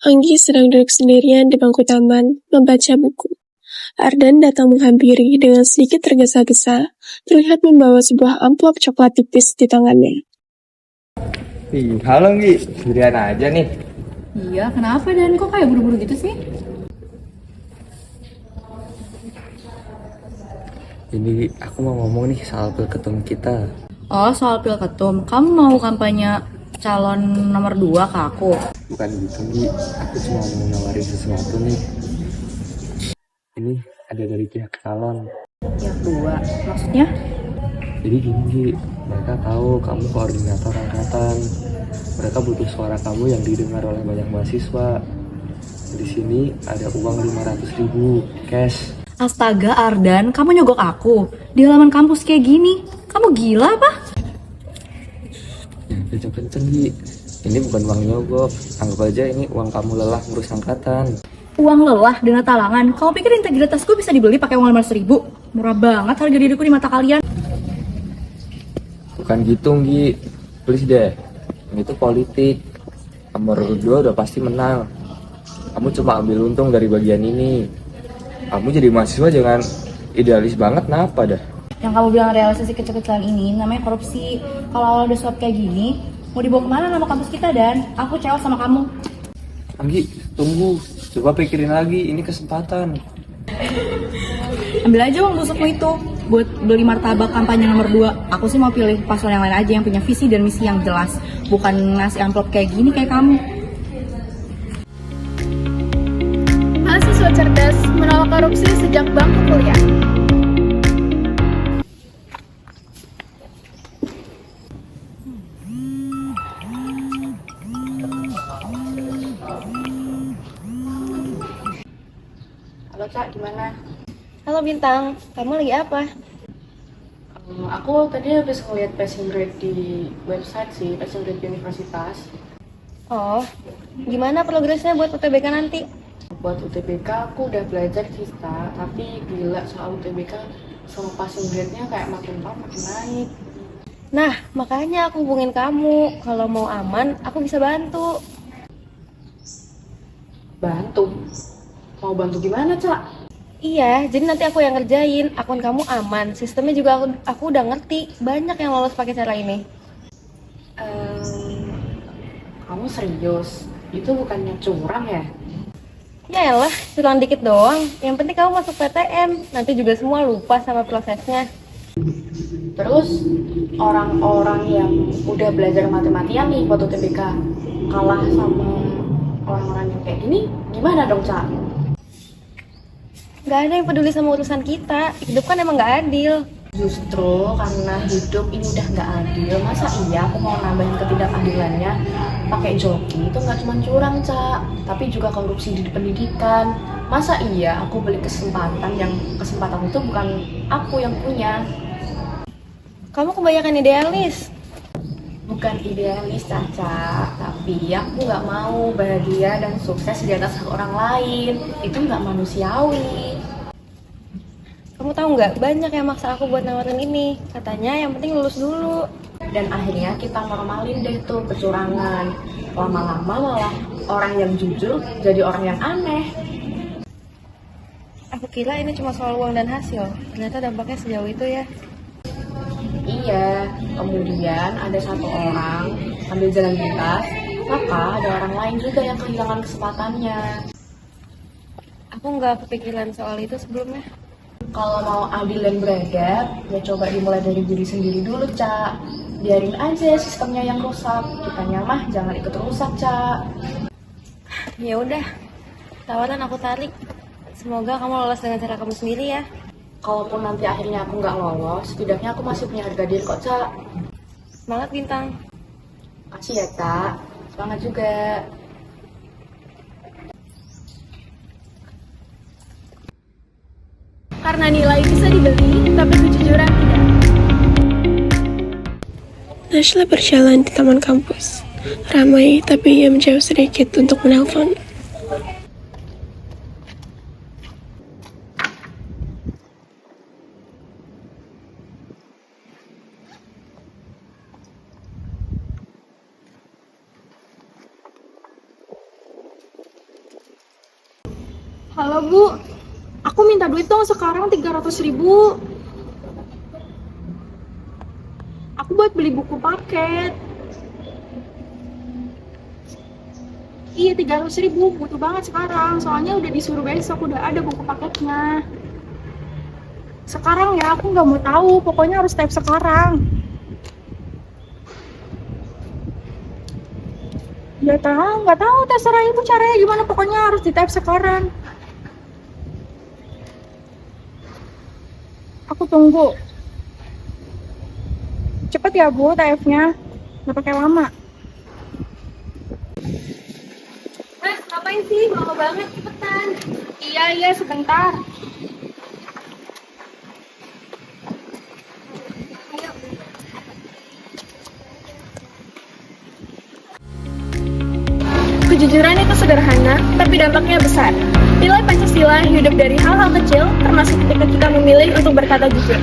Anggi sedang duduk sendirian di bangku taman, membaca buku. Ardan datang menghampiri dengan sedikit tergesa-gesa, terlihat membawa sebuah amplop coklat tipis di tangannya. Halo Nggi, sendirian aja nih. Iya, kenapa Dan? Kok kayak buru-buru gitu sih? Ini aku mau ngomong nih soal ketum kita. Oh, soal Pilketum. Kamu mau kampanye calon nomor 2 ke aku? Bukan gitu Nggi, aku cuma mau nawarin sesuatu nih. Ini ada dari pihak calon. Yang 2, maksudnya? Jadi gini Nggi, mereka tahu kamu koordinator angkatan. Mereka butuh suara kamu yang didengar oleh banyak mahasiswa. Di sini ada uang 500.000 cash. Astaga, Ardan, kamu nyogok aku di halaman kampus kayak gini. Kamu gila apa? Kenceng-kenceng Nggi, ini bukan uang nyogok. Anggap aja ini uang kamu lelah ngurus angkatan. Uang lelah dana talangan. Kamu pikir integritasku bisa dibeli pakai uang 500.000? Murah banget harga diriku di mata kalian. Bukan gitu Nggi, please deh. Ini tuh politik. Nomor 2 udah pasti menang. Kamu cuma ambil untung dari bagian ini. Kamu jadi mahasiswa jangan idealis banget, kenapa dah? Yang kamu bilang realisasi kecil-kecilan ini namanya korupsi. Kalau awal udah suap kayak gini, mau dibawa kemana nama kampus kita, Dan? Aku cewek sama kamu. Anggi, tunggu. Coba pikirin lagi, ini kesempatan. Ambil aja uang busukmu itu buat beli martabak kampanye nomor 2. Aku sih mau pilih paslon yang lain aja yang punya visi dan misi yang jelas, bukan ngasih amplop kayak gini kayak kamu. Mahasiswa cerdas menolak korupsi sejak bangku kuliah. Halo Cak, gimana? Halo Bintang, kamu lagi apa? Aku tadi habis ngeliat passing grade di website sih, passing grade universitas. Oh, gimana progresnya buat UTBK nanti? Buat UTBK aku udah belajar sih, Cak. Tapi gila soal UTBK sama passing grade-nya kayak makin lama makin naik. Nah, makanya aku hubungin kamu. Kalau mau aman, aku bisa bantu. Bantu? Mau bantu gimana, Cak? Iya, jadi nanti aku yang ngerjain. Akun kamu aman. Sistemnya juga aku udah ngerti. Banyak yang lolos pakai cara ini. Kamu serius? Itu bukannya curang ya? Ya elah, curang dikit doang. Yang penting kamu masuk PTN. Nanti juga semua lupa sama prosesnya. Terus orang-orang yang udah belajar mati-matian nih buat UTBK kalah sama orang-orang yang kayak gini, gimana dong, Cak? Gak ada yang peduli sama urusan kita. Hidup kan emang gak adil. Justru karena hidup ini udah nggak adil, masa iya aku mau nambahin ketidakadilannya pakai joki? Itu nggak cuma curang, Cak, tapi juga korupsi di pendidikan. Masa iya aku beli kesempatan yang kesempatan itu bukan aku yang punya? Kamu kebanyakan idealis. Bukan idealis, Caca, tapi aku nggak mau bahagia dan sukses di atas hak orang lain. Itu nggak manusiawi. Kamu tahu nggak, banyak yang maksa aku buat nawarin ini. Katanya yang penting lulus dulu. Dan akhirnya kita normalin deh tuh kecurangan. Lama-lama malah orang yang jujur jadi orang yang aneh. Aku kira ini cuma soal uang dan hasil. Ternyata dampaknya sejauh itu ya. Iya, kemudian ada satu orang ambil jalan pintas, maka ada orang lain juga yang kehilangan kesempatannya. Aku nggak kepikiran soal itu sebelumnya. Kalau mau adil dan beradab, ya coba dimulai dari diri sendiri dulu, Cak. Biarin aja sistemnya yang rusak, kitanya mah jangan ikut rusak, Cak. Ya udah, tawaran aku tarik. Semoga kamu lolos dengan cara kamu sendiri ya. Kalaupun nanti akhirnya aku nggak lolos, setidaknya aku masih punya harga diri kok, Cak. Semangat Bintang. Makasih ya, Cak. Semangat juga. Karena nilai bisa dibeli, tapi kejujuran tidak. Najla berjalan di taman kampus. Ramai, tapi ia menjauh sedikit untuk menelpon. Halo Bu, aku minta duit dong sekarang 300.000. Aku buat beli buku paket. Iya 300.000, butuh banget sekarang. Soalnya udah disuruh besok, udah ada buku paketnya. Sekarang ya, aku nggak mau tahu. Pokoknya harus type sekarang. Ya tahu, nggak tahu. Terserah ibu caranya gimana. Pokoknya harus di type sekarang. Aku tunggu. Cepet ya Bu, type-nya. Nggak pakai lama. Ngapain sih? Lama banget, cepetan. Iya, sebentar. Kejujuran itu sederhana, tapi dampaknya besar. Nilai Pancasila hidup dari hal-hal kecil, termasuk ketika kita memilih untuk berkata jujur.